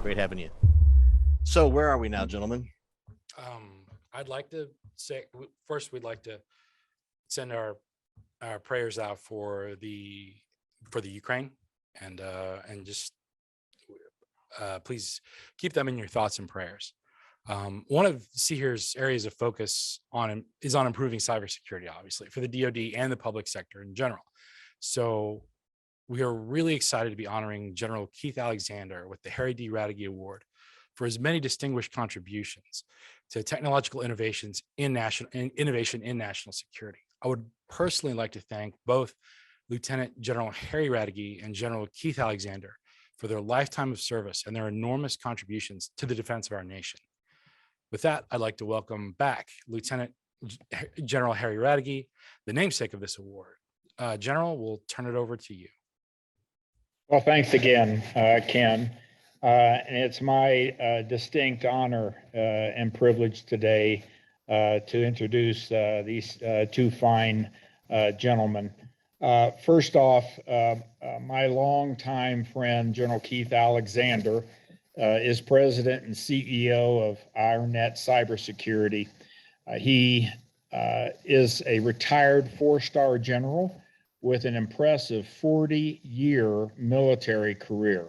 Great having you. So where are we now, gentlemen? I'd like to say first, we'd like to send our prayers out for the Ukraine, and just please keep them in your thoughts and prayers. One of CHER's areas of focus is on improving cybersecurity, obviously, for the DoD and the public sector in general. So we are really excited to be honoring General Keith Alexander with the Harry D. Raduege Award for his many distinguished contributions to technological innovations in national security. I would personally like to thank both Lieutenant General Harry Raduege and General Keith Alexander for their lifetime of service and their enormous contributions to the defense of our nation. With that, I'd like to welcome back Lieutenant General Harry Raduege, the namesake of this award. General, we'll turn it over to you. Well, thanks again, Ken. And it's my distinct honor and privilege today to introduce these two fine gentlemen. First off, my longtime friend, General Keith Alexander, is president and CEO of IronNet Cybersecurity. He is a retired four-star general with an impressive 40-year military career,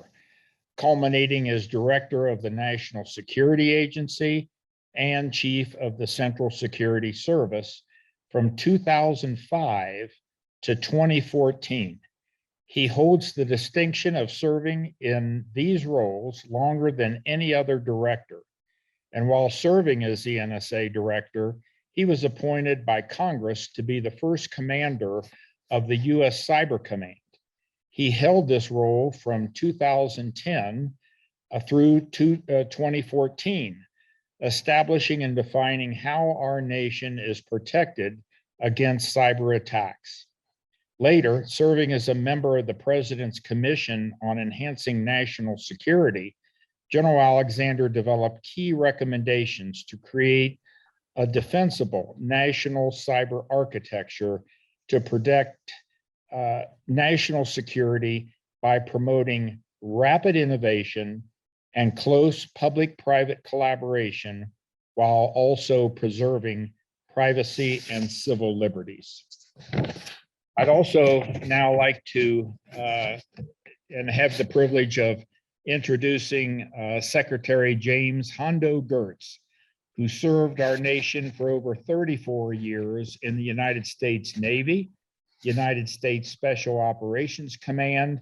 culminating as director of the National Security Agency and chief of the Central Security Service from 2005 to 2014. He holds the distinction of serving in these roles longer than any other director. And while serving as the NSA director, he was appointed by Congress to be the first commander of the U.S. Cyber Command. He held this role from 2010 through 2014, establishing and defining how our nation is protected against cyber attacks. Later, serving as a member of the President's Commission on Enhancing National Security, General Alexander developed key recommendations to create a defensible national cyber architecture to protect national security by promoting rapid innovation and close public-private collaboration while also preserving privacy and civil liberties. I'd also now like to and have the privilege of introducing Secretary James Hondo Geurts, who served our nation for over 34 years in the United States Navy, United States Special Operations Command,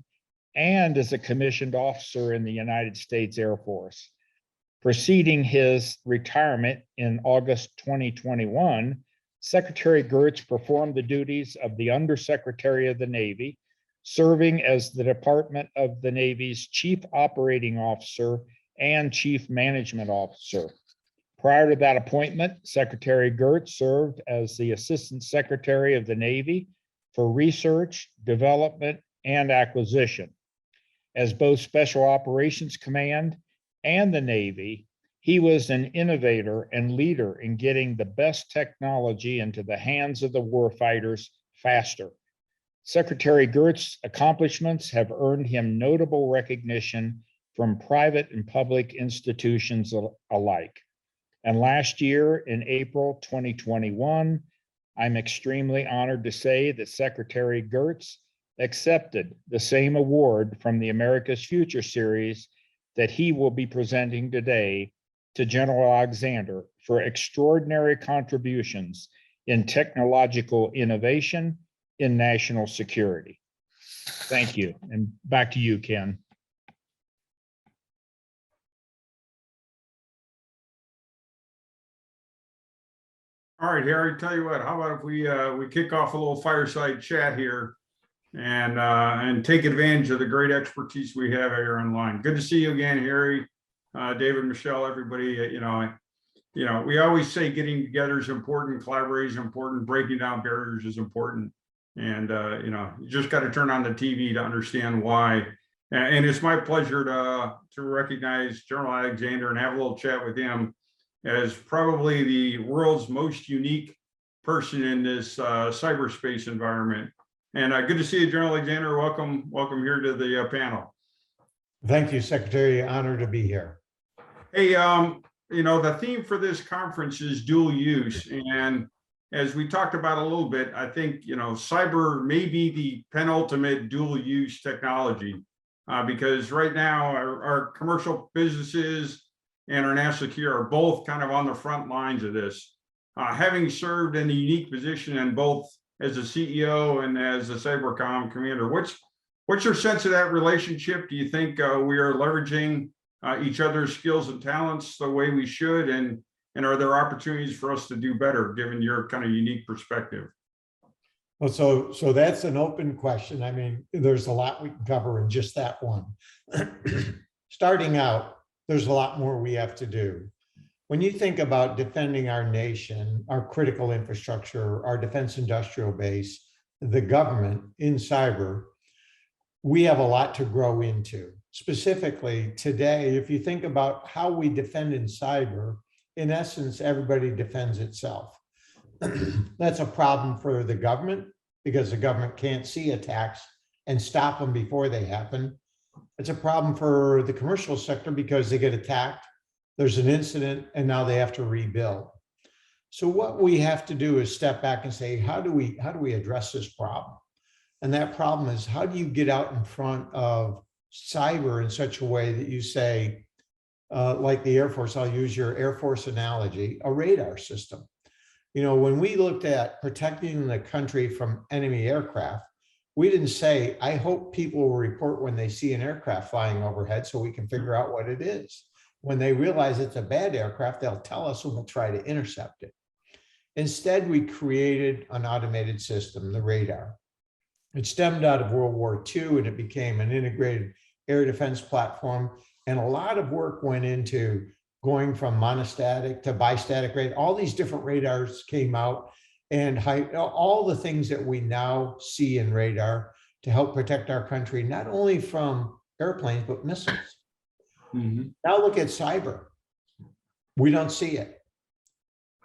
and as a commissioned officer in the United States Air Force. Preceding his retirement in August 2021, Secretary Geurts performed the duties of the Undersecretary of the Navy, serving as the Department of the Navy's Chief Operating Officer and Chief Management Officer. Prior to that appointment, Secretary Geurts served as the Assistant Secretary of the Navy for Research, Development, and Acquisition. As both Special Operations Command and the Navy, he was an innovator and leader in getting the best technology into the hands of the warfighters faster. Secretary Geurts' accomplishments have earned him notable recognition from private and public institutions alike. And last year, in April 2021, I'm extremely honored to say that Secretary Geurts accepted the same award from the America's Future Series that he will be presenting today to General Alexander for extraordinary contributions in technological innovation in national security. Thank you. And back to you, Ken. All right, Harry, tell you what, how about if we kick off a little fireside chat here and take advantage of the great expertise we have here online. Good to see you again, Harry, David, Michelle, everybody. We always say getting together is important, collaborating is important, breaking down barriers is important. And, you just got to turn on the TV to understand why. And it's my pleasure to recognize General Alexander and have a little chat with him as probably the world's most unique person in this cyberspace environment. And good to see you, General Alexander. Welcome here to the panel. Thank you, Secretary. Honored to be here. Hey, the theme for this conference is dual use. And as we talked about a little bit, I think, cyber may be the penultimate dual use technology. Because right now our commercial businesses and our national security are both kind of on the front lines of this. Having served in a unique position in both as a CEO and as a cybercom commander, what's your sense of that relationship? Do you think we are leveraging each other's skills and talents the way we should? And are there opportunities for us to do better given your kind of unique perspective? Well, so that's an open question. I mean, there's a lot we can cover in just that one. Starting out, there's a lot more we have to do. When you think about defending our nation, our critical infrastructure, our defense industrial base, the government in cyber, we have a lot to grow into. Specifically today, if you think about how we defend in cyber, in essence, everybody defends itself. That's a problem for the government because the government can't see attacks and stop them before they happen. It's a problem for the commercial sector because they get attacked, there's an incident, and now they have to rebuild. So what we have to do is step back and say, how do we address this problem? And that problem is, how do you get out in front of cyber in such a way that you say, like the Air Force, I'll use your Air Force analogy, a radar system. When we looked at protecting the country from enemy aircraft, we didn't say, I hope people will report when they see an aircraft flying overhead so we can figure out what it is. When they realize it's a bad aircraft, they'll tell us and we'll try to intercept it. Instead, we created an automated system, the radar. It stemmed out of World War II and it became an integrated air defense platform. And a lot of work went into going from monostatic to bistatic radar. All these different radars came out, and all the things that we now see in radar to help protect our country, not only from airplanes, but missiles. Mm-hmm. Now look at cyber. We don't see it.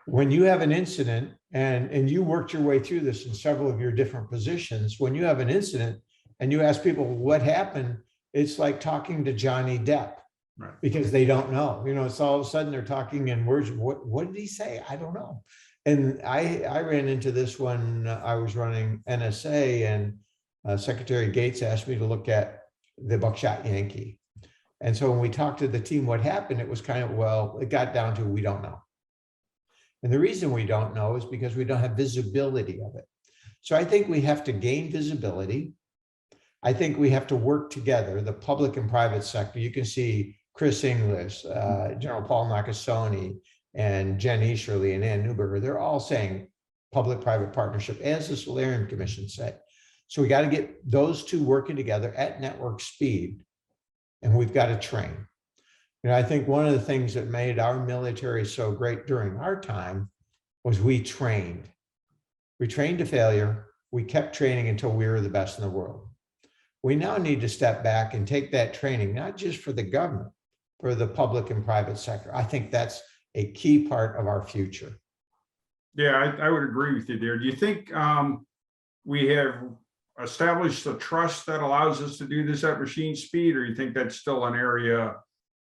When you have an incident, and you worked your way through this in several of your different positions, when you have an incident and you ask people what happened, it's like talking to Johnny Depp. Right. Because they don't know, it's all of a sudden they're talking in words. What did he say? I don't know. And I ran into this when I was running NSA, and Secretary Gates asked me to look at the Buckshot Yankee. And so when we talked to the team, what happened, it was kind of, it got down to, we don't know. And the reason we don't know is because we don't have visibility of it. So I think we have to gain visibility. I think we have to work together, the public and private sector. You can see Chris Inglis, General Paul Nakasone, and Jen Easterly and Ann Neuberger, they're all saying public-private partnership, as the Solarium Commission said. So we got to get those two working together at network speed, and we've got to train. I think one of the things that made our military so great during our time was we trained. We trained to failure. We kept training until we were the best in the world. We now need to step back and take that training, not just for the government, for the public and private sector. I think that's a key part of our future. Yeah, I would agree with you there. Do you think we have established the trust that allows us to do this at machine speed, or you think that's still an area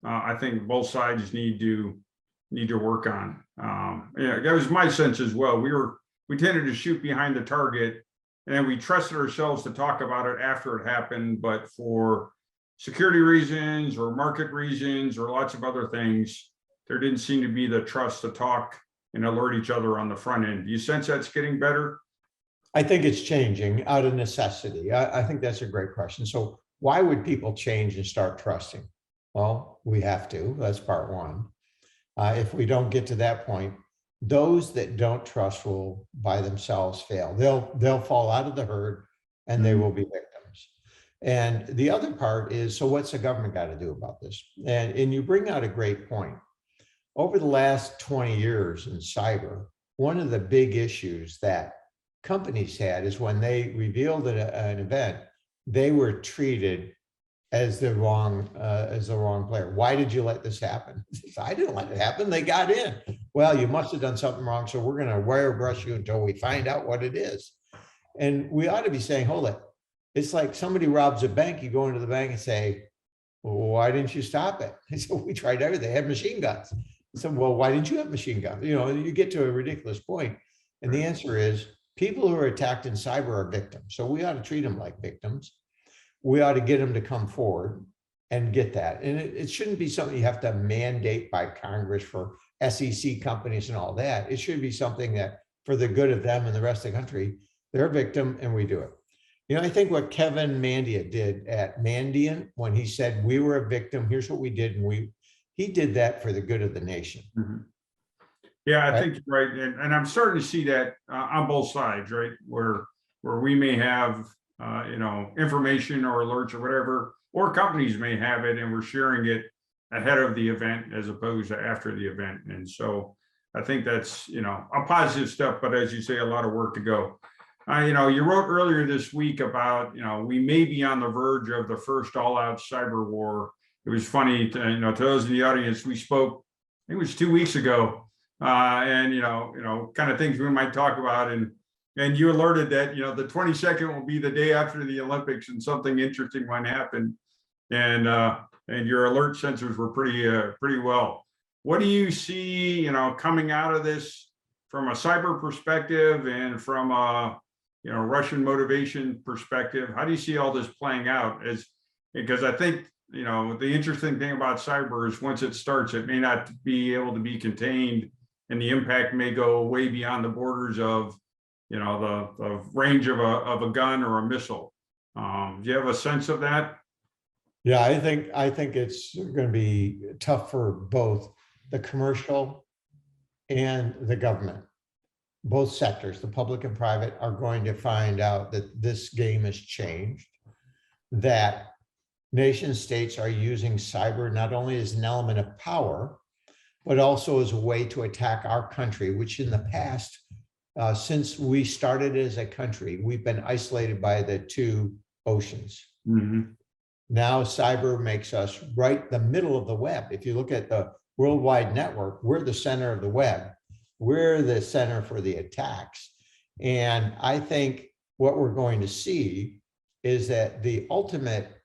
I think both sides need to work on? Yeah, that was my sense as well. We tended to shoot behind the target, and we trusted ourselves to talk about it after it happened, but for security reasons or market reasons or lots of other things, there didn't seem to be the trust to talk and alert each other on the front end. Do you sense that's getting better? I think it's changing out of necessity. I think that's a great question. So why would people change and start trusting? Well, we have to. That's part one. If we don't get to that point, those that don't trust will by themselves fail. They'll fall out of the herd and they will be victims. And the other part is, so what's the government got to do about this? And you bring out a great point. Over the last 20 years in cyber, one of the big issues that companies had is when they revealed an event, they were treated as the wrong player. Why did you let this happen? I didn't let it happen. They got in. Well, you must have done something wrong, so we're going to wire brush you until we find out what it is. And we ought to be saying, hold it. It's like somebody robs a bank. You go into the bank and say, Well, why didn't you stop it? I said, we tried everything. They had machine guns. I said, well, why didn't you have machine guns? You know, you get to a ridiculous point. And the answer is people who are attacked in cyber are victims. So we ought to treat them like victims. We ought to get them to come forward and get that. And it shouldn't be something you have to mandate by Congress for SEC companies and all that. It should be something that for the good of them and the rest of the country, they're a victim and we do it. You know, I think what Kevin Mandia did at Mandiant when he said we were a victim, here's what we did, and he did that for the good of the nation. Mhm. Yeah, I Right. think you're right. And I'm starting to see that on both sides, right? Where we may have, information or alerts or whatever, or companies may have it and we're sharing it ahead of the event as opposed to after the event. And so I think that's, a positive step, but as you say, a lot of work to go. You wrote earlier this week about, we may be on the verge of the first all-out cyber war. It was funny to those in the audience, we spoke, I think it was 2 weeks ago, and kind of things we might talk about, and you alerted that the 22nd will be the day after the Olympics, and something interesting might happen, and your alert sensors were pretty well. What do you see, coming out of this from a cyber perspective and from a Russian motivation perspective? How do you see all this playing out? Because I think the interesting thing about cyber is once it starts, it may not be able to be contained, and the impact may go way beyond the borders of the range of a gun or a missile. Do you have a sense of that? Yeah, I think it's going to be tough for both the commercial and the government. Both sectors, the public and private, are going to find out that this game has changed, that nation states are using cyber not only as an element of power, but also as a way to attack our country, which in the past, since we started as a country, we've been isolated by the two oceans. Mm-hmm. Now cyber makes us right the middle of the web. If you look at the worldwide network, we're the center of the web. We're the center for the attacks. And I think what we're going to see is that the ultimate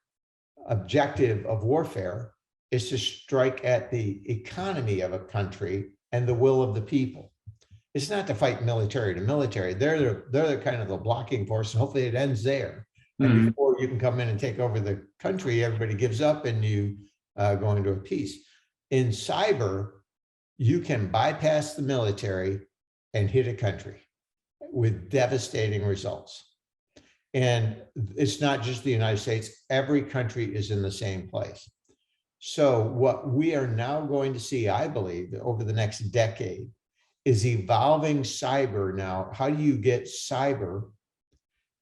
objective of warfare is to strike at the economy of a country and the will of the people. It's not to fight military to military. They're the kind of the blocking force, and hopefully it ends there. And before you can come in and take over the country, everybody gives up and you go into a peace. In cyber, you can bypass the military and hit a country with devastating results. And it's not just the United States, every country is in the same place. So what we are now going to see, I believe, over the next decade is evolving cyber now. How do you get cyber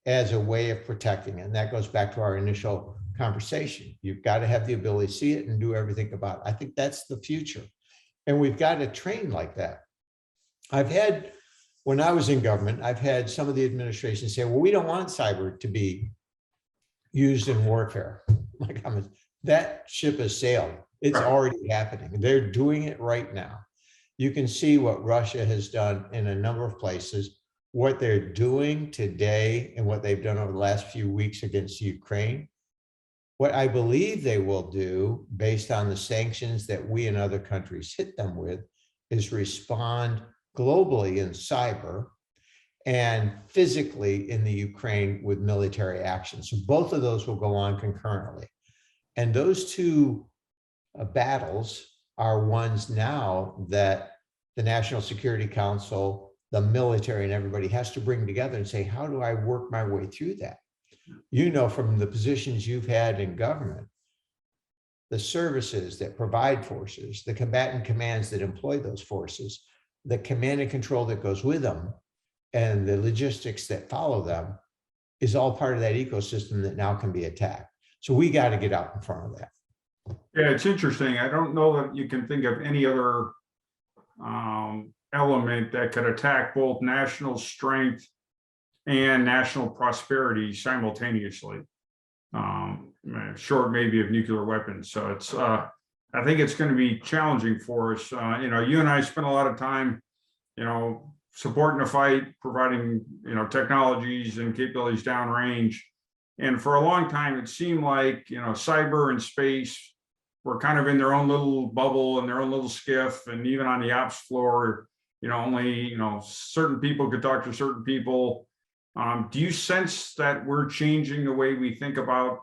as a way of protecting it? And that goes back to our initial conversation. You've got to have the ability to see it and do everything about it. I think that's the future. And we've got to train like that. When I was in government, I've had some of the administration say, well, we don't want cyber to be used in warfare. My comments, that ship has sailed. It's already happening. They're doing it right now. You can see what Russia has done in a number of places, what they're doing today and what they've done over the last few weeks against Ukraine. What I believe they will do, based on the sanctions that we and other countries hit them with, is respond globally in cyber and physically in the Ukraine with military action. So both of those will go on concurrently. And those two battles are ones now that the National Security Council, the military, and everybody has to bring together and say, how do I work my way through that? From the positions you've had in government, the services that provide forces, the combatant commands that employ those forces, the command and control that goes with them, and the logistics that follow them is all part of that ecosystem that now can be attacked. So we got to get out in front of that. Yeah, it's interesting. I don't know that you can think of any other element that could attack both national strength and national prosperity simultaneously, short maybe of nuclear weapons. So it's, I think it's going to be challenging for us. You and I spent a lot of time, supporting the fight, providing, technologies and capabilities downrange. And for a long time, it seemed like, cyber and space were kind of in their own little bubble and their own little skiff. And even on the ops floor, only, certain people could talk to certain people. Do you sense that we're changing the way we think about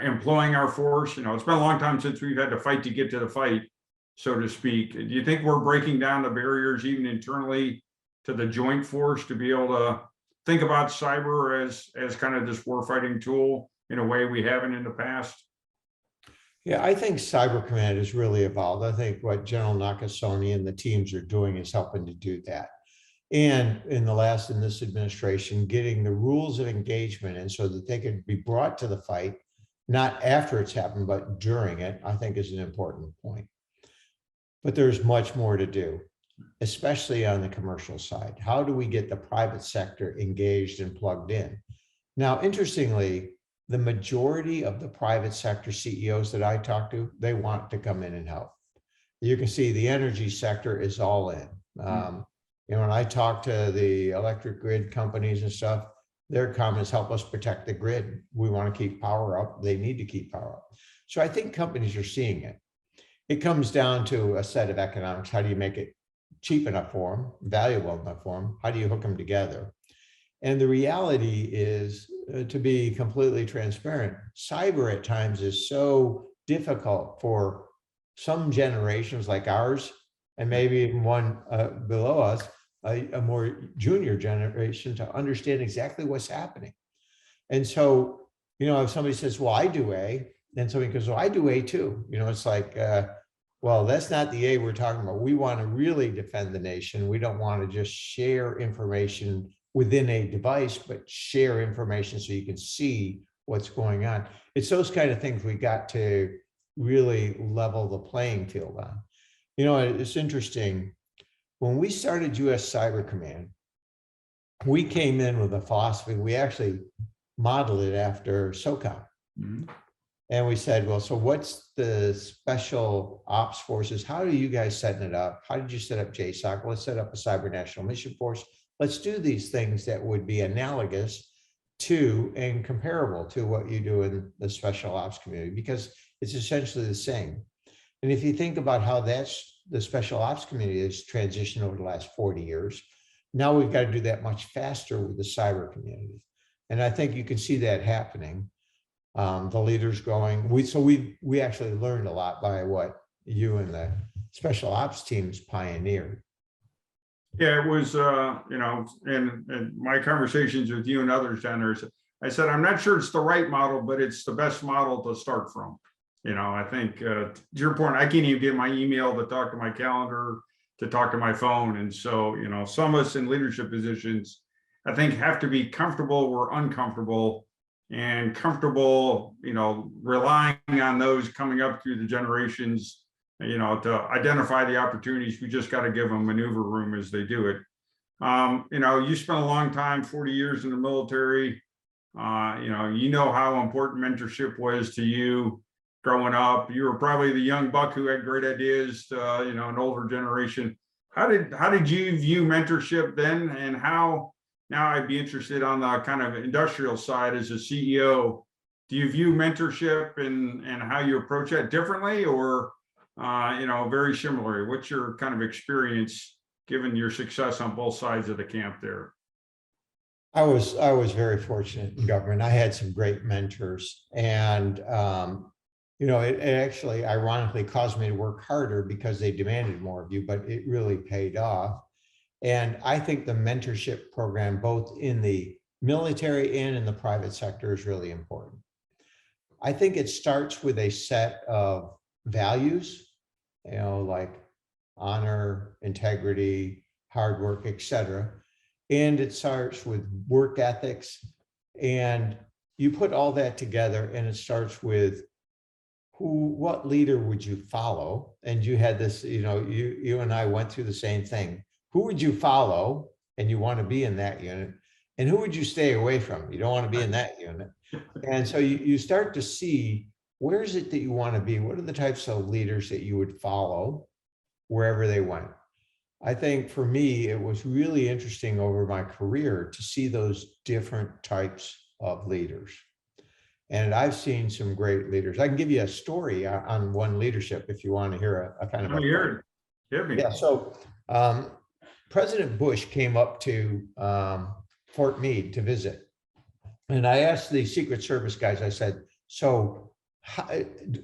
employing our force? It's been a long time since we've had to fight to get to the fight, so to speak. Do you think we're breaking down the barriers even internally to the joint force to be able to think about cyber as kind of this warfighting tool in a way we haven't in the past? Yeah, I think Cyber Command has really evolved. I think what General Nakasone and the teams are doing is helping to do that. And in this administration, getting the rules of engagement in so that they can be brought to the fight, not after it's happened, but during it, I think is an important point. But there's much more to do, especially on the commercial side. How do we get the private sector engaged and plugged in? Now, interestingly, the majority of the private sector CEOs that I talk to, they want to come in and help. You can see the energy sector is all in. When I talk to the electric grid companies and stuff, their comments help us protect the grid. We want to keep power up. They need to keep power up. So I think companies are seeing it. It comes down to a set of economics. How do you make it cheap enough for them, valuable enough for them? How do you hook them together? And the reality is, to be completely transparent, cyber at times is so difficult for some generations like ours, and maybe even one below us, a more junior generation, to understand exactly what's happening. And so, if somebody says, well, I do A, then somebody goes, well, I do A too. It's like, well, that's not the A we're talking about. We want to really defend the nation. We don't want to just share information within a device, but share information so you can see what's going on. It's those kind of things we got to really level the playing field on. It's interesting. When we started US Cyber Command, we came in with a philosophy. We actually modeled it after SOCOM. Mm-hmm. And we said, well, so what's the special ops forces? How are you guys setting it up? How did you set up JSOC? Let's set up a Cyber National Mission Force. Let's do these things that would be analogous to and comparable to what you do in the special ops community, because it's essentially the same. And if you think about how the special ops community has transitioned over the last 40 years, now we've got to do that much faster with the cyber community. And I think you can see that happening. The leaders going, we actually learned a lot by what you and the special ops teams pioneered. Yeah, it was, in my conversations with you and others down there, I said, I'm not sure it's the right model, but it's the best model to start from. I think to your point, I can't even get my email to talk to my calendar, to talk to my phone. And so, some of us in leadership positions, I think, have to be comfortable or uncomfortable, and comfortable, relying on those coming up through the generations, to identify the opportunities. We just got to give them maneuver room as they do it. You spent a long time, 40 years in the military. You know how important mentorship was to you growing up. You were probably the young buck who had great ideas to, an older generation. How did you view mentorship then, and how? Now I'd be interested on the kind of industrial side as a CEO. Do you view mentorship and how you approach that differently, or very similarly? What's your kind of experience given your success on both sides of the camp there? I was very fortunate in government. I had some great mentors, and it actually ironically caused me to work harder because they demanded more of you, but it really paid off. And I think the mentorship program, both in the military and in the private sector, is really important. I think it starts with a set of values, like honor, integrity, hard work, etc. And it starts with work ethics. And you put all that together, and it starts with what leader would you follow? And you had this, you and I went through the same thing. Who would you follow? And you want to be in that unit. And who would you stay away from? You don't want to be in that unit. And so you start to see, where is it that you want to be? What are the types of leaders that you would follow wherever they went? I think for me, it was really interesting over my career to see those different types of leaders. And I've seen some great leaders. I can give you a story on one leadership if you want to hear a kind of. Let me hear it. Hit me. Yeah. So President Bush came up to Fort Meade to visit. And I asked the Secret Service guys, I said, so how,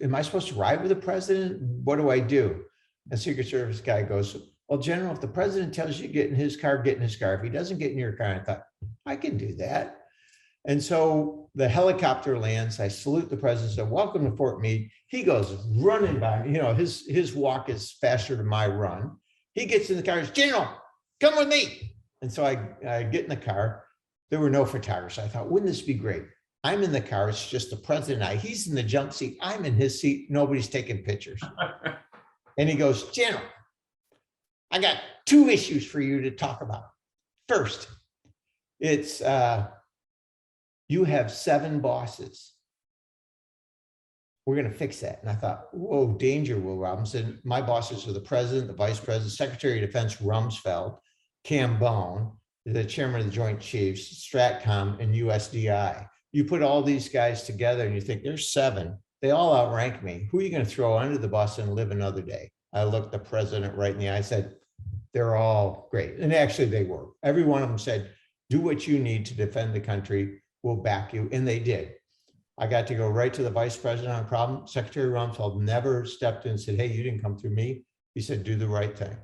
am I supposed to ride with the president? What do I do? And Secret Service guy goes, well, General, if the president tells you to get in his car, get in his car. If he doesn't get in your car, I thought, I can do that. And so the helicopter lands, I salute the president, said, welcome to Fort Meade. He goes running by me, his walk is faster than my run. He gets in the car, says, General, come with me. And so I get in the car. There were no photographers. I thought, wouldn't this be great? I'm in the car, it's just the president and I. He's in the jump seat, I'm in his seat, nobody's taking pictures. And he goes, General, I got 2 issues for you to talk about. First, it's you have 7 bosses. We're going to fix that. And I thought, whoa, danger, Will Robinson. My bosses are the president, the vice president, Secretary of Defense Rumsfeld, Cambone, the chairman of the Joint Chiefs, Stratcom, and USDI. You put all these guys together and you think there's 7. They all outrank me. Who are you going to throw under the bus and live another day? I looked the president right in the eye. I said, they're all great. And actually they were. Every one of them said, do what you need to defend the country. We'll back you. And they did. I got to go right to the vice president on a problem. Secretary Rumsfeld never stepped in and said, hey, you didn't come through me. He said, do the right thing.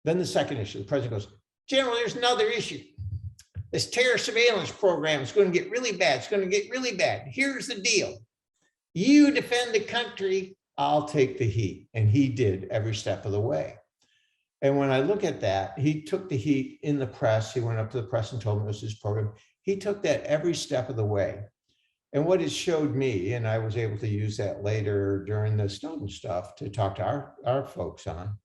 Then the second issue, the president goes, General, there's another issue. This terror surveillance program is going to get really bad. It's going to get really bad. Here's the deal. You defend the country, I'll take the heat. And he did every step of the way. And when I look at that, he took the heat in the press. He went up to the press and told them it was his program. He took that every step of the way. And what it showed me, and I was able to use that later during the Snowden stuff to talk to our folks on,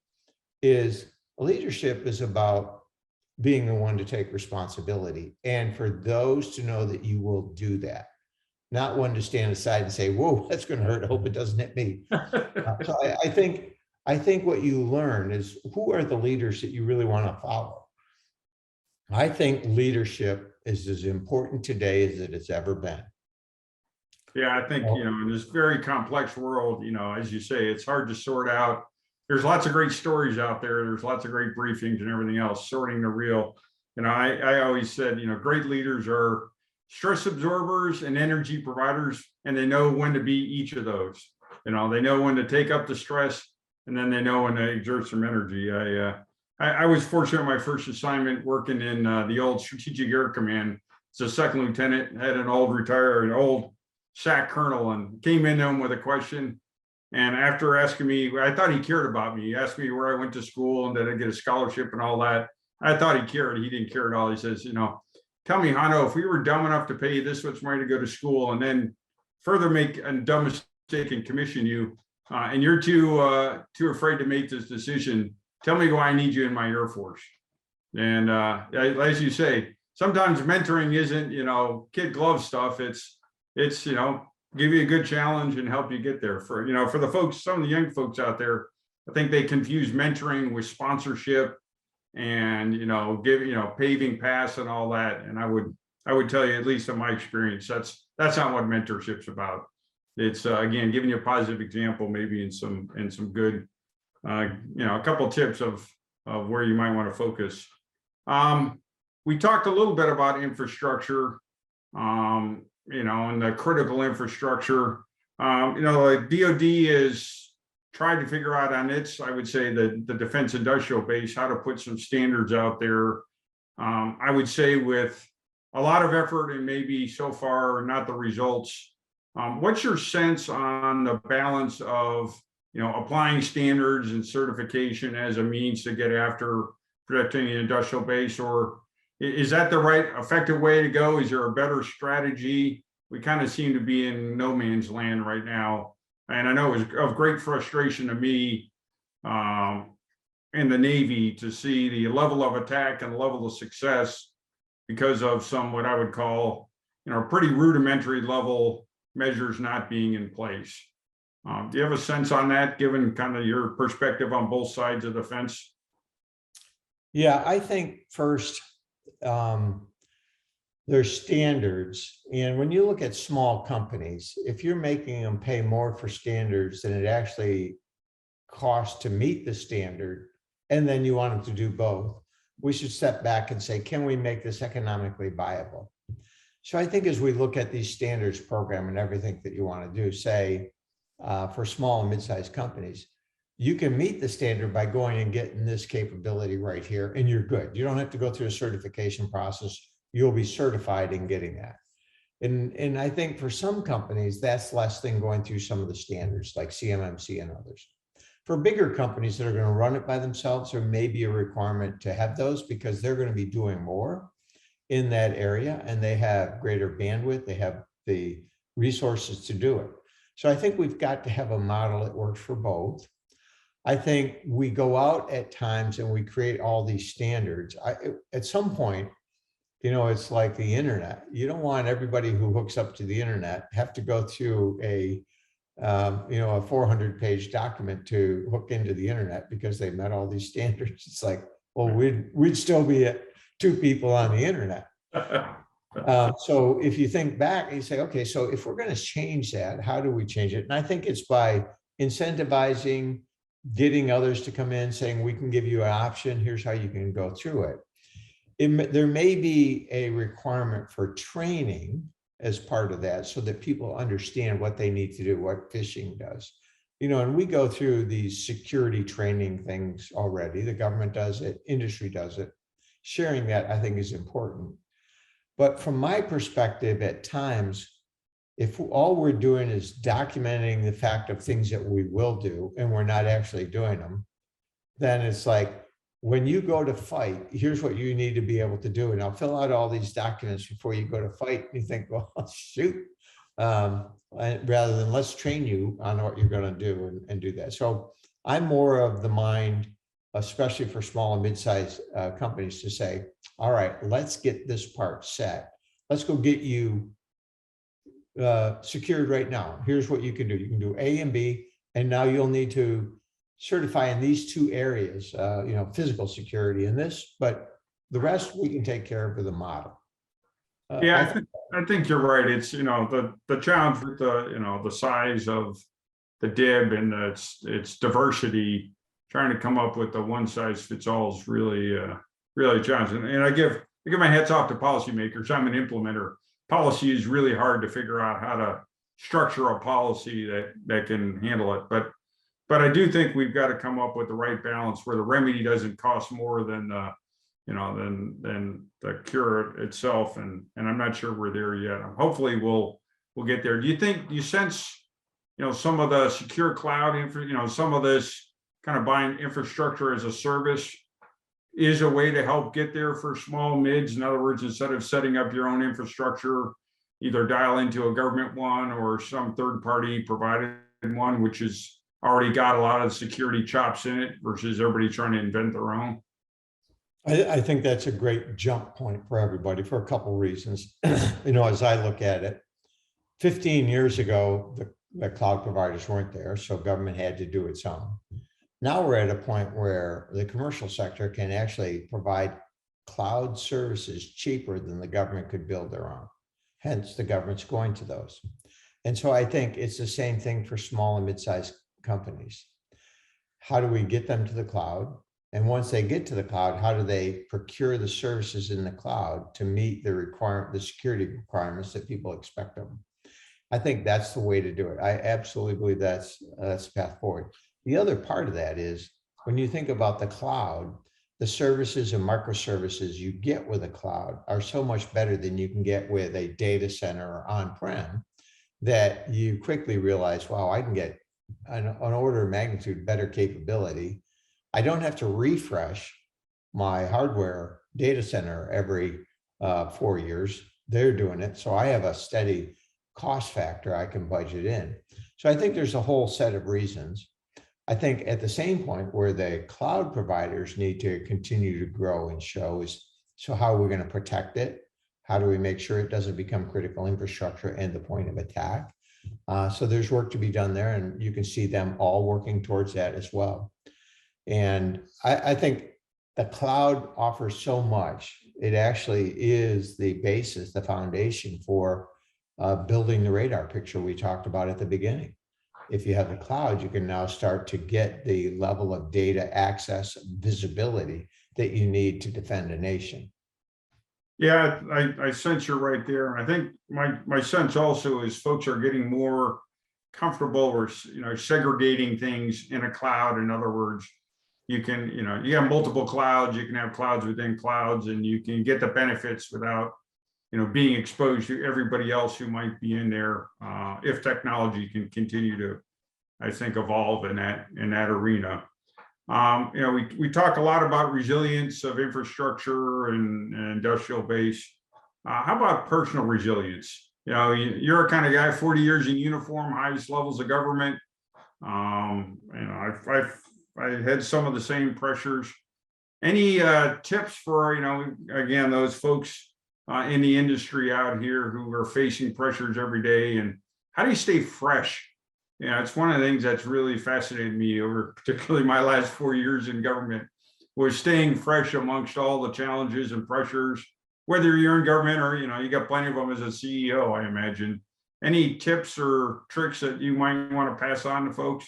is leadership is about being the one to take responsibility. And for those to know that you will do that, not one to stand aside and say, whoa, that's going to hurt. I hope it doesn't hit me. So I think what you learn is who are the leaders that you really want to follow. I think leadership is as important today as it has ever been. Yeah, I think, in this very complex world, as you say, it's hard to sort out. There's lots of great stories out there. There's lots of great briefings and everything else, sorting the real. I always said, great leaders are stress absorbers and energy providers, and they know when to be each of those. They know when to take up the stress, and then they know when to exert some energy. I was fortunate my first assignment working in the old Strategic Air Command. As a second lieutenant, had an old SAC colonel, and came in to him with a question. And after asking me, I thought he cared about me. He asked me where I went to school and did I get a scholarship and all that. I thought he cared. He didn't care at all. He says, tell me, Hondo, if we were dumb enough to pay you this much money to go to school and then further make a dumb mistake and commission you, and you're too afraid to make this decision, tell me why I need you in my Air Force. And as you say, sometimes mentoring isn't, kid glove stuff. It's give you a good challenge and help you get there. For the folks, some of the young folks out there, I think they confuse mentoring with sponsorship and paving paths and all that. And I would tell you, at least in my experience, that's not what mentorship's about. It's again giving you a positive example, maybe in some good a couple tips of where you might want to focus. We talked a little bit about infrastructure. And the critical infrastructure, the DoD is trying to figure out on its, I would say, the defense industrial base, how to put some standards out there. I would say with a lot of effort and maybe so far not the results. What's your sense on the balance of, applying standards and certification as a means to get after protecting the industrial base, or is that the right effective way to go? Is there a better strategy? We kind of seem to be in no man's land right now. And I know it was of great frustration to me in the Navy to see the level of attack and level of success because of some, what I would call, pretty rudimentary level measures not being in place. Do you have a sense on that, given kind of your perspective on both sides of the fence? Yeah, I think first, there's standards. And when you look at small companies, if you're making them pay more for standards than it actually costs to meet the standard, and then you want them to do both, we should step back and say, can we make this economically viable? So I think as we look at these standards program and everything that you want to do, say, for small and mid-sized companies, you can meet the standard by going and getting this capability right here, and you're good. You don't have to go through a certification process. You'll be certified in getting that. And I think for some companies, that's less than going through some of the standards like CMMC and others. For bigger companies that are going to run it by themselves, there may be a requirement to have those because they're going to be doing more in that area and they have greater bandwidth. They have the resources to do it. So I think we've got to have a model that works for both. I think we go out at times and we create all these standards. At some point, you know, it's like the internet. You don't want everybody who hooks up to the internet have to go through a 400-page document to hook into the internet because they met all these standards. It's like, well, we'd still be at 2 people on the internet. So if you think back and you say, okay, so if we're going to change that, how do we change it? And I think it's by incentivizing, getting others to come in, saying, we can give you an option. Here's how you can go through it. There may be a requirement for training as part of that so that people understand what they need to do, what phishing does. You know, and we go through these security training things already. The government does it, industry does it. Sharing that, I think, is important. But from my perspective, at times, if all we're doing is documenting the fact of things that we will do and we're not actually doing them, then it's like, when you go to fight, here's what you need to be able to do. And I'll fill out all these documents before you go to fight. You think, well, shoot, rather than let's train you on what you're going to do and do that. So I'm more of the mind, especially for small and mid-sized companies, to say, all right, let's get this part set. Let's go get you secured right now. Here's what you can do. You can do A and B, and now you'll need to certify in these 2 areas, physical security in this, but the rest we can take care of with a model. Yeah, I think you're right. It's, the challenge with the size of the DIB and its diversity, trying to come up with the one size fits all is really challenging. And I give my hats off to policymakers. I'm an implementer. Policy is really hard to figure out how to structure a policy that can handle it. But I do think we've got to come up with the right balance where the remedy doesn't cost more than than the cure itself. And I'm not sure we're there yet. Hopefully we'll get there. Do you sense, some of the secure cloud some of this kind of buying infrastructure as a service is a way to help get there for small mids? In other words, instead of setting up your own infrastructure, either dial into a government one or some third party provided one, which is already got a lot of security chops in it versus everybody trying to invent their own. I think that's a great jump point for everybody for a couple of reasons. As I look at it, 15 years ago, the cloud providers weren't there, so government had to do its own. Now we're at a point where the commercial sector can actually provide cloud services cheaper than the government could build their own. Hence, the government's going to those. And so I think it's the same thing for small and mid-sized companies. How do we get them to the cloud? And once they get to the cloud, how do they procure the services in the cloud to meet the security requirements that people expect of them? I think that's the way to do it. I absolutely believe that's the path forward. The other part of that is when you think about the cloud, the services and microservices you get with a cloud are so much better than you can get with a data center or on-prem that you quickly realize, wow, I can get an order of magnitude better capability. I don't have to refresh my hardware data center every 4 years. They're doing it. So I have a steady cost factor I can budget in. So I think there's a whole set of reasons. I think at the same point where the cloud providers need to continue to grow and show is, so how are we going to protect it? How do we make sure it doesn't become critical infrastructure and the point of attack? So there's work to be done there, and you can see them all working towards that as well. And I think the cloud offers so much. it actually is the basis, the foundation for building the radar picture we talked about at the beginning. If you have the cloud, you can now start to get the level of data access, visibility that you need to defend a nation. Yeah, I sense you're right there. And I think my sense also is folks are getting more comfortable or, segregating things in a cloud. In other words, you can, you have multiple clouds, you can have clouds within clouds, and you can get the benefits without, being exposed to everybody else who might be in there, if technology can continue to, I think, evolve in that arena. We talk a lot about resilience of infrastructure and industrial base. How about personal resilience? You're a kind of guy, 40 years in uniform, highest levels of government. I've had some of the same pressures. Any tips for, again, those folks in the industry out here who are facing pressures every day, and how do you stay fresh? It's one of the things that's really fascinated me over particularly my last 4 years in government, was staying fresh amongst all the challenges and pressures, whether you're in government or, you got plenty of them as a CEO, I imagine. Any tips or tricks that you might want to pass on to folks?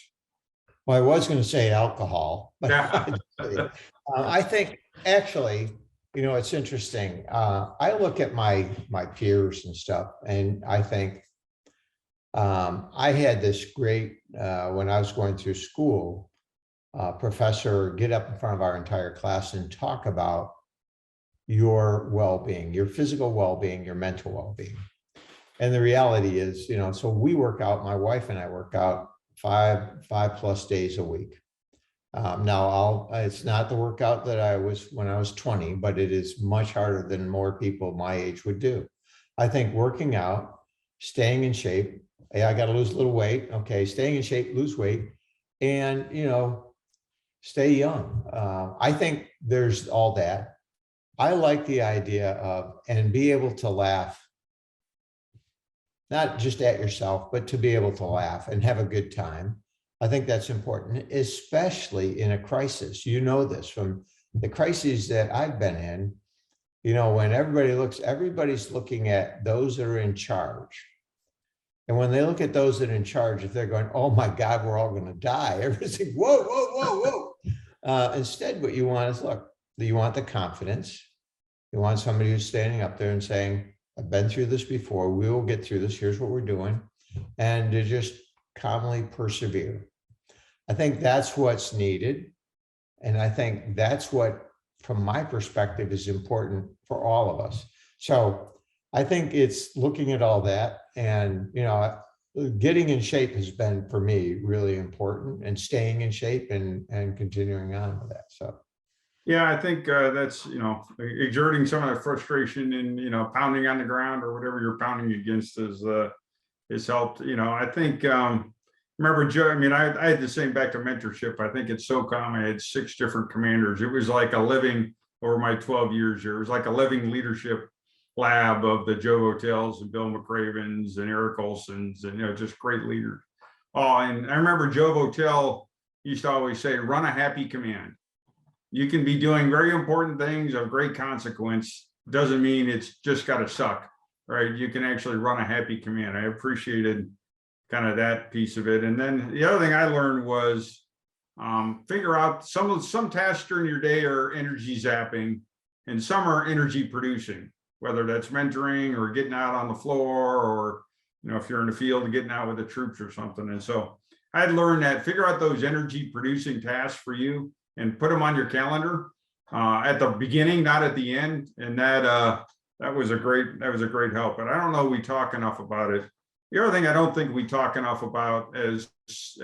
Well, I was going to say alcohol, but Yeah. I think actually, it's interesting. I look at my peers and stuff, and I think I had this great, when I was going through school, professor get up in front of our entire class and talk about your well-being, your physical well-being, your mental well-being. And the reality is, so we work out, my wife and I work out 5+ days a week. Now it's not the workout that I was when I was 20, but it is much harder than more people my age would do. I think working out, staying in shape. Yeah, I got to lose a little weight. Okay, staying in shape, lose weight, and stay young. I think there's all that. I like the idea of, and be able to laugh, not just at yourself, but to be able to laugh and have a good time. I think that's important, especially in a crisis. This from the crises that I've been in, when everybody's looking at those that are in charge. And when they look at those that are in charge, if they're going, oh my God, we're all going to die, everybody's like, whoa, whoa, whoa, whoa. Instead, what you want is, look, you want the confidence. You want somebody who's standing up there and saying, I've been through this before. We will get through this. Here's what we're doing. And to just calmly persevere. I think that's what's needed. And I think that's what, from my perspective, is important for all of us. So I think it's looking at all that, and, getting in shape has been, for me, really important, and staying in shape and continuing on with that. So. Yeah, I think that's, exerting some of that frustration and, pounding on the ground or whatever you're pounding against has helped. I think, remember, Joe, I had the same back to mentorship. I think it's so common. I had 6 different commanders. It was like a living, over my 12 years here, it was like a living leadership lab of the Joe Hotels and Bill McRavens and Eric Olson's and, just great leaders. Oh, and I remember Joe Hotel used to always say, run a happy command. You can be doing very important things of great consequence. Doesn't mean it's just got to suck, right? You can actually run a happy command. I appreciated kind of that piece of it. And then the other thing I learned was figure out some tasks during your day are energy zapping and some are energy producing, whether that's mentoring or getting out on the floor or, if you're in the field, getting out with the troops or something. And so I had learned that, figure out those energy producing tasks for you and put them on your calendar at the beginning, not at the end. And that was a great help. But I don't know we talk enough about it. The other thing I don't think we talk enough about as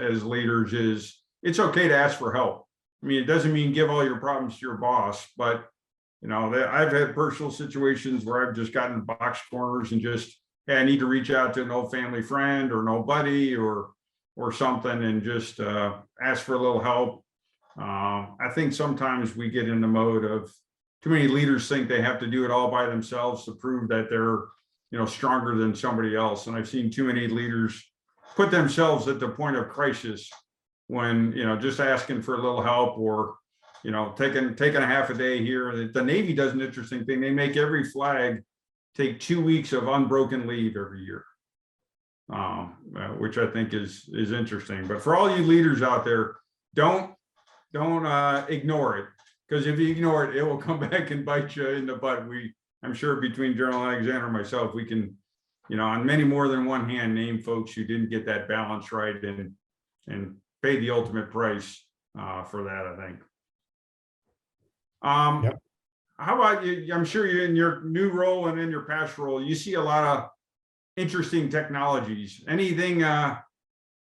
leaders is it's okay to ask for help. It doesn't mean give all your problems to your boss, but I've had personal situations where I've just gotten box corners and just, hey, I need to reach out to an old family friend or nobody or something and just ask for a little help. I think sometimes we get in the mode of too many leaders think they have to do it all by themselves to prove that they're, stronger than somebody else. And I've seen too many leaders put themselves at the point of crisis when, just asking for a little help or, you know, taking a half a day here. The Navy does an interesting thing. They make every flag take 2 weeks of unbroken leave every year, which I think is interesting. But for all you leaders out there, don't ignore it, because if you ignore it, it will come back and bite you in the butt. I'm sure between General Alexander and myself, we can, you know, on many more than one hand, name folks who didn't get that balance right and pay the ultimate price for that, I think. Yep. How about you? I'm sure you, in your new role and in your past role, you see a lot of interesting technologies. Anything,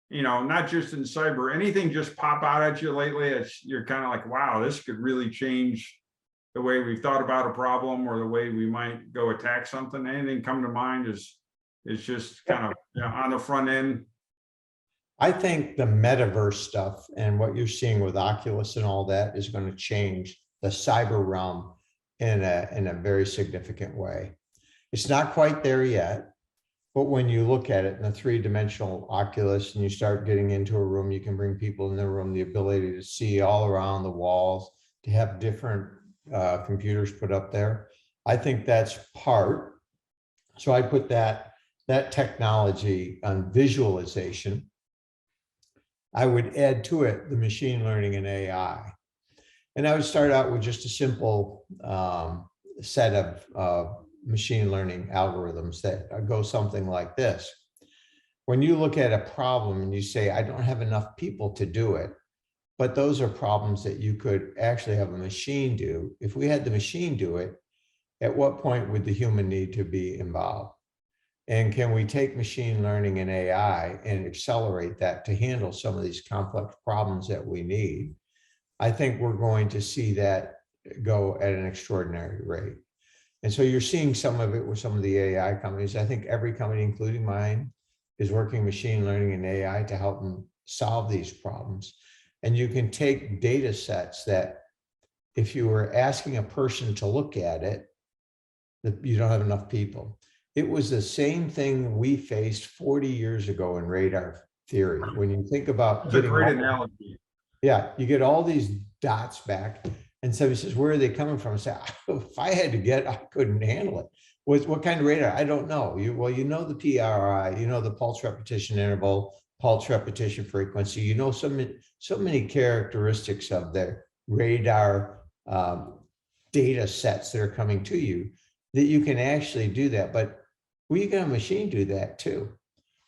you know, not just in cyber, anything just pop out at you lately? You're kind of like, wow, this could really change the way we've thought about a problem or the way we might go attack something. Anything come to mind is just kind of, you know, on the front end? I think the metaverse stuff and what you're seeing with Oculus and all that is going to change the cyber realm in a very significant way. It's not quite there yet, but when you look at it in a three-dimensional Oculus and you start getting into a room, you can bring people in the room, the ability to see all around the walls, to have different computers put up there. I think that's part. So I put that technology on visualization. I would add to it the machine learning and AI. And I would start out with just a simple set of machine learning algorithms that go something like this. When you look at a problem and you say, I don't have enough people to do it, but those are problems that you could actually have a machine do. If we had the machine do it, at what point would the human need to be involved? And can we take machine learning and AI and accelerate that to handle some of these complex problems that we need? I think we're going to see that go at an extraordinary rate. And so you're seeing some of it with some of the AI companies. I think every company, including mine, is working machine learning and AI to help them solve these problems. And you can take data sets that if you were asking a person to look at it, that you don't have enough people. It was the same thing we faced 40 years ago in radar theory. When you think about That's a great analogy. Yeah, you get all these dots back. And somebody says, where are they coming from? I say, if I had to get, I couldn't handle it. What kind of radar? I don't know. Well, you know the PRI, you know the pulse repetition interval, pulse repetition frequency. You know so many characteristics of the radar data sets that are coming to you that you can actually do that. But we can have a machine do that too.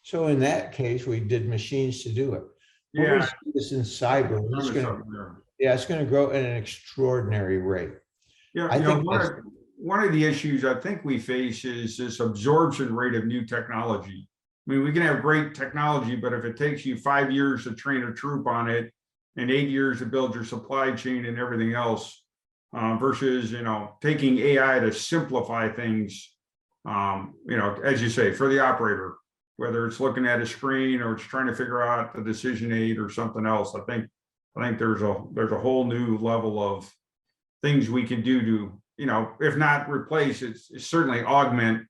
So in that case, we did machines to do it. We're going to see this in cyber. It's going to grow at an extraordinary rate. Yeah, I think one of the issues I think we face is this absorption rate of new technology. I mean, we can have great technology, but if it takes you 5 years to train a troop on it and 8 years to build your supply chain and everything else, versus, you know, taking AI to simplify things, you know, as you say, for the operator, whether it's looking at a screen or it's trying to figure out the decision aid or something else. I think there's a whole new level of things we can do to, you know, if not replace, it's certainly augment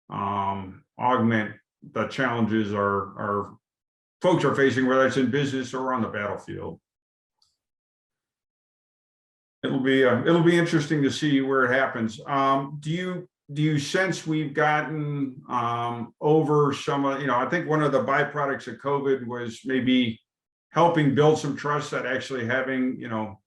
the challenges our folks are facing, whether it's in business or on the battlefield. It'll be interesting to see where it happens. Do you sense we've gotten over some of, you know, I think one of the byproducts of COVID was maybe helping build some trust that actually having, you know,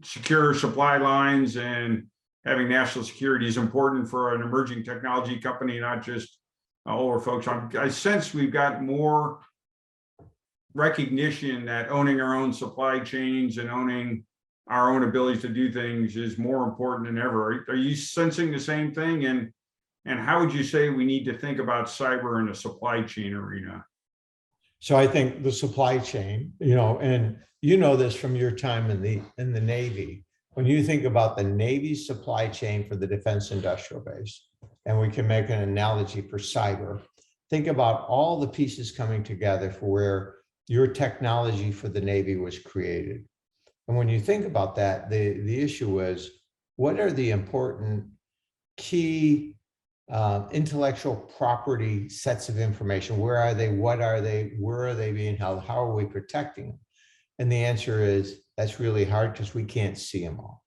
secure supply lines and having national security is important for an emerging technology company, not just older folks. I sense we've got more recognition that owning our own supply chains and owning our own ability to do things is more important than ever. Are you sensing the same thing? And how would you say we need to think about cyber in the supply chain arena? So I think the supply chain, you know, and you know this from your time in the Navy. When you think about the Navy's supply chain for the defense industrial base, and we can make an analogy for cyber, think about all the pieces coming together for where your technology for the Navy was created. And when you think about that, the issue is, what are the important key intellectual property sets of information? Where are they? What are they? Where are they being held? How are we protecting them? And the answer is, that's really hard because we can't see them all.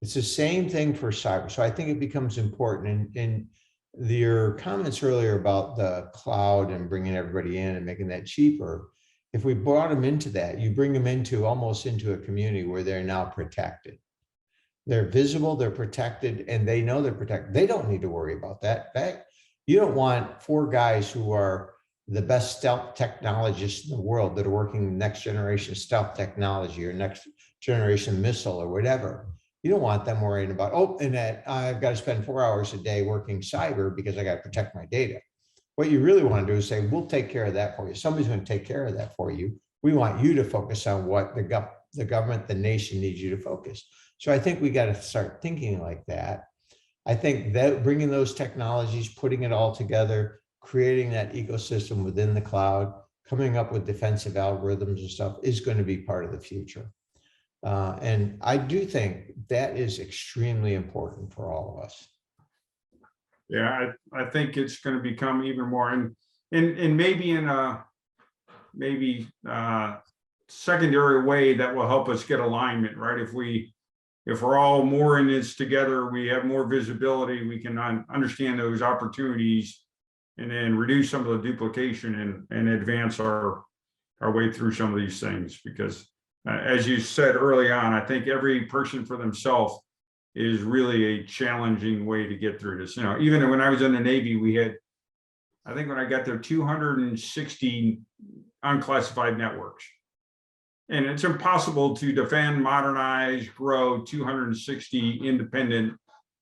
It's the same thing for cyber. So I think it becomes important. And your comments earlier about the cloud and bringing everybody in and making that cheaper, if we brought them into that, you bring them into almost into a community where they're now protected. They're visible, they're protected, and they know they're protected. They don't need to worry about that. You don't want 4 guys who are the best stealth technologists in the world that are working next generation stealth technology or next generation missile or whatever. You don't want them worrying about, oh, and that I've got to spend 4 hours a day working cyber because I got to protect my data. What you really want to do is say, we'll take care of that for you. Somebody's going to take care of that for you. We want you to focus on what the government, the nation needs you to focus. So I think we got to start thinking like that. I think that bringing those technologies, putting it all together, creating that ecosystem within the cloud, coming up with defensive algorithms and stuff is going to be part of the future. And I do think that is extremely important for all of us. Yeah, I think it's going to become even more, and maybe in a secondary way that will help us get alignment, right? If we're all more in this together, we have more visibility, we can understand those opportunities and then reduce some of the duplication and advance our way through some of these things. Because as you said early on, I think every person for themselves is really a challenging way to get through this. You know, even when I was in the Navy, we had, I think when I got there, 260 unclassified networks. And it's impossible to defend, modernize, grow 260 independent.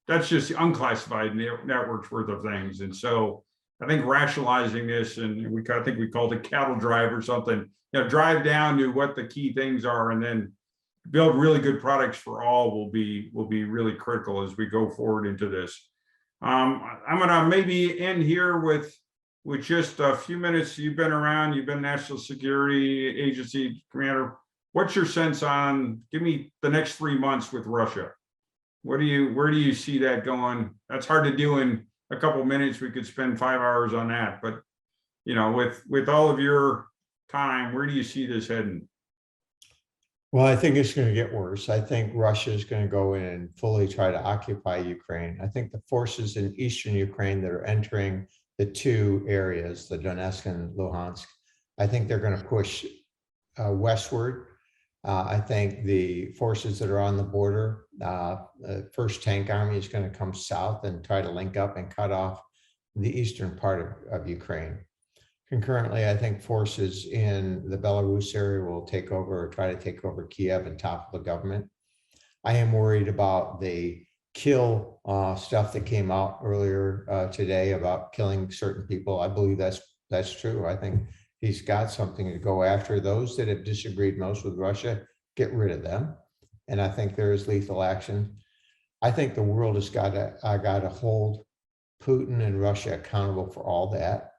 That's just the unclassified networks worth of things. And so I think rationalizing this, and I think we called it cattle drive or something, you know, drive down to what the key things are and then build really good products for all will be really critical as we go forward into this. I'm gonna maybe end here with just a few minutes. You've been around, you've been National Security Agency Commander. What's your sense on, give me the next 3 months with Russia? Where do you see that going? That's hard to do in a couple of minutes. We could spend 5 hours on that, but you know, with all of your time, where do you see this heading? Well, I think it's going to get worse. I think Russia is going to go in and fully try to occupy Ukraine. I think the forces in eastern Ukraine that are entering the 2 areas, the Donetsk and Luhansk, I think they're going to push westward. I think the forces that are on the border, the First Tank Army is going to come south and try to link up and cut off the eastern part of Ukraine. Concurrently, I think forces in the Belarus area will take over or try to take over Kiev and topple the government. I am worried about the kill stuff that came out earlier today about killing certain people. I believe that's true. I think he's got something to go after. Those that have disagreed most with Russia, get rid of them. And I think there is lethal action. I think the world has got to hold Putin and Russia accountable for all that.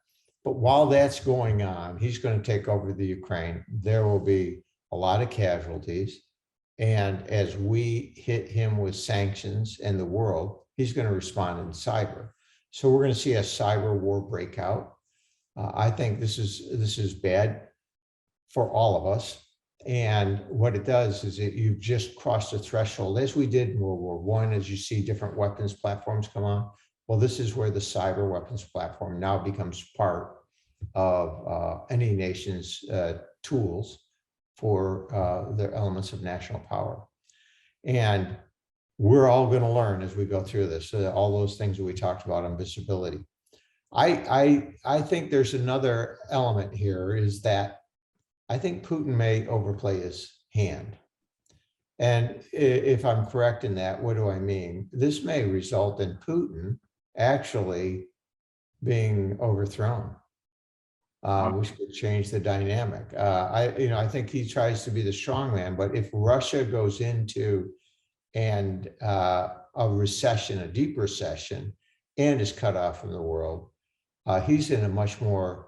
But while that's going on, he's going to take over the Ukraine. There will be a lot of casualties. And as we hit him with sanctions and the world, he's going to respond in cyber. So we're going to see a cyber war breakout. I think this is bad for all of us. And what it does is you've just crossed a threshold, as we did in World War I, as you see different weapons platforms come on. Well, this is where the cyber weapons platform now becomes part of any nation's tools for their elements of national power. And we're all going to learn as we go through this, all those things that we talked about on visibility. I think there's another element here, is that I think Putin may overplay his hand. And if I'm correct in that, what do I mean? This may result in Putin actually being overthrown, which could change the dynamic. I think he tries to be the strong man, but if Russia goes into a recession, a deep recession, and is cut off from the world, he's in a much more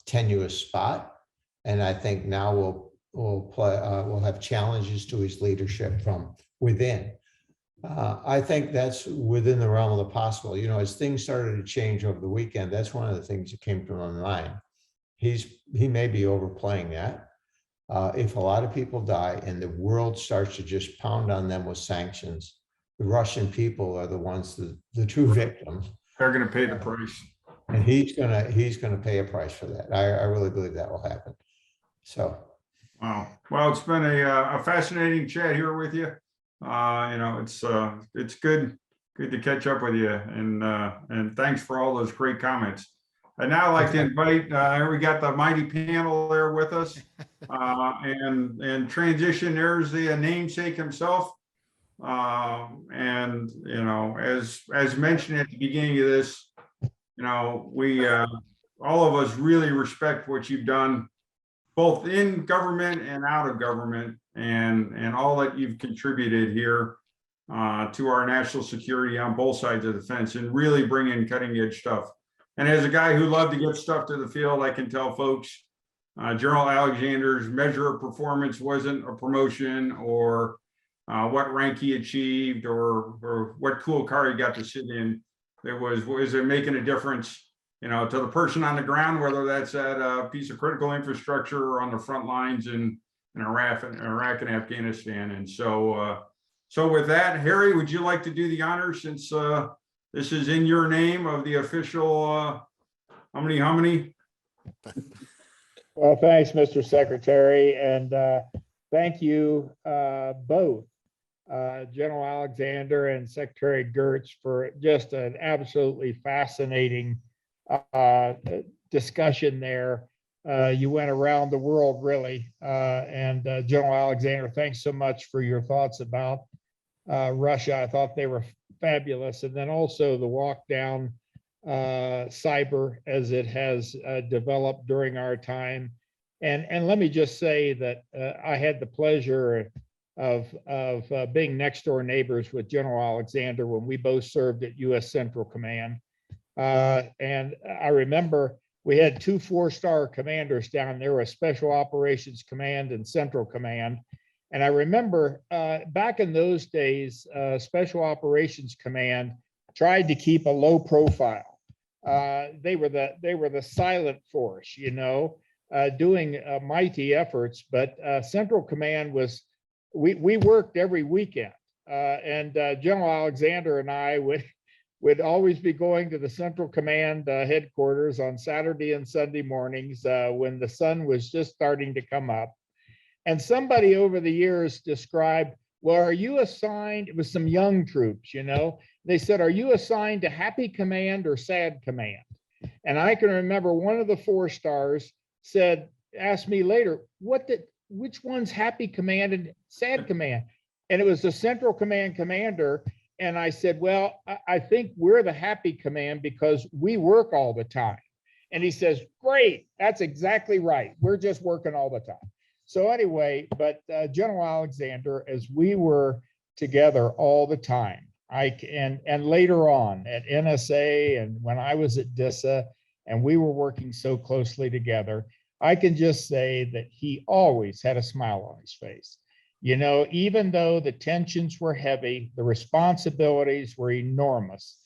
tenuous spot. And I think now we'll have challenges to his leadership from within. I think that's within the realm of the possible. You know, as things started to change over the weekend, that's one of the things that came to my mind. He may be overplaying that. If a lot of people die and the world starts to just pound on them with sanctions, the Russian people are the ones, the true victims. They're going to pay the price. And he's gonna pay a price for that. I really believe that will happen. So. Wow. Well, it's been a fascinating chat here with you. It's good to catch up with you, and thanks for all those great comments. I'd now like to invite, we got the mighty panel there with us, and transition. There's the namesake himself, and as mentioned at the beginning of this, we all of us really respect what you've done, both in government and out of government, and all that you've contributed here to our national security on both sides of the fence, and really bring in cutting edge stuff. And as a guy who loved to get stuff to the field, I can tell folks, General Alexander's measure of performance wasn't a promotion or what rank he achieved or what cool car he got to sit in. Was it making a difference, to the person on the ground, whether that's at a piece of critical infrastructure or on the front lines in Iraq and Afghanistan. And so with that, Harry, would you like to do the honors, since this is in your name of the official hominy? Well, thanks, Mr. Secretary, and thank you both, General Alexander and Secretary Geurts, for just an absolutely fascinating discussion there. You went around the world, really, and General Alexander, thanks so much for your thoughts about Russia. I thought they were fabulous, and then also the walk down cyber as it has developed during our time. And let me just say that I had the pleasure of being next door neighbors with General Alexander when we both served at U.S. Central Command. And I remember we had two 4-star commanders down there, a Special Operations Command and Central Command. And I remember back in those days, Special Operations Command tried to keep a low profile. They were the silent force, doing mighty efforts. But Central Command was, we worked every weekend, and General Alexander and I would always be going to the Central Command headquarters on Saturday and Sunday mornings when the sun was just starting to come up. And somebody over the years described, well, are you assigned, it was some young troops, they said, are you assigned to happy command or sad command? And I can remember one of the 4-stars asked me later, which one's happy command and sad command? And it was the Central Command commander. And I said, well, I think we're the happy command because we work all the time. And he says, great, that's exactly right. We're just working all the time. So anyway, but General Alexander, as we were together all the time, and later on at NSA and when I was at DISA, and we were working so closely together, I can just say that he always had a smile on his face. Even though the tensions were heavy, the responsibilities were enormous,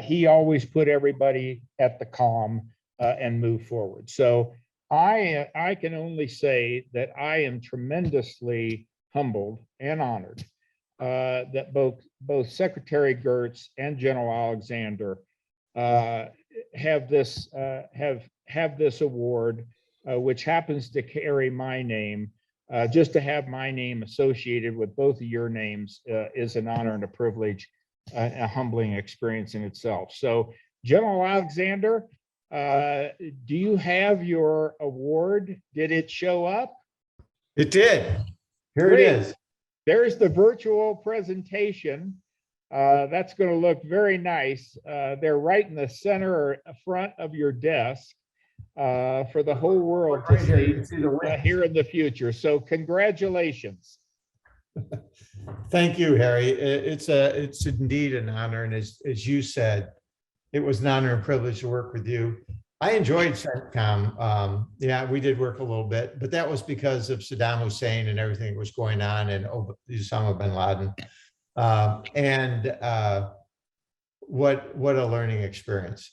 he always put everybody at the calm and move forward. So I can only say that I am tremendously humbled and honored that both Secretary Geurts and General Alexander have this award, which happens to carry my name. Just to have my name associated with both of your names is an honor and a privilege, a humbling experience in itself. So, General Alexander, do you have your award? Did it show up? It did. Here Great. it is. There's the virtual presentation. That's going to look very nice. They're right in the center front of your desk for the whole world to see here in the future. So congratulations. Thank you, Harry. It's indeed an honor. And as you said, it was an honor and privilege to work with you. I enjoyed CENTCOM. Yeah, we did work a little bit, but that was because of Saddam Hussein and everything that was going on, and Osama bin Laden. What a learning experience.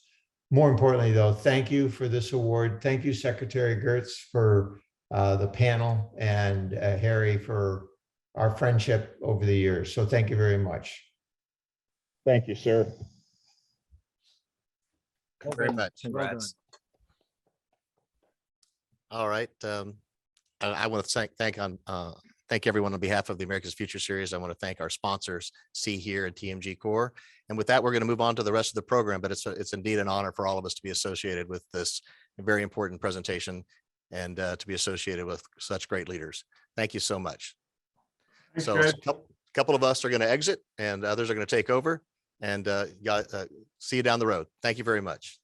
More importantly, though, thank you for this award. Thank you, Secretary Geurts, for the panel, and Harry for our friendship over the years. So thank you very much. Thank you, sir. Thank you very much. Congrats. All right. I want to thank everyone on behalf of the America's Future Series. I want to thank our sponsors, See Here and TMG Core. And with that, we're going to move on to the rest of the program, but it's indeed an honor for all of us to be associated with this very important presentation and to be associated with such great leaders. Thank you so much. Thanks, So guys. a couple of us are going to exit and others are going to take over, and see you down the road. Thank you very much.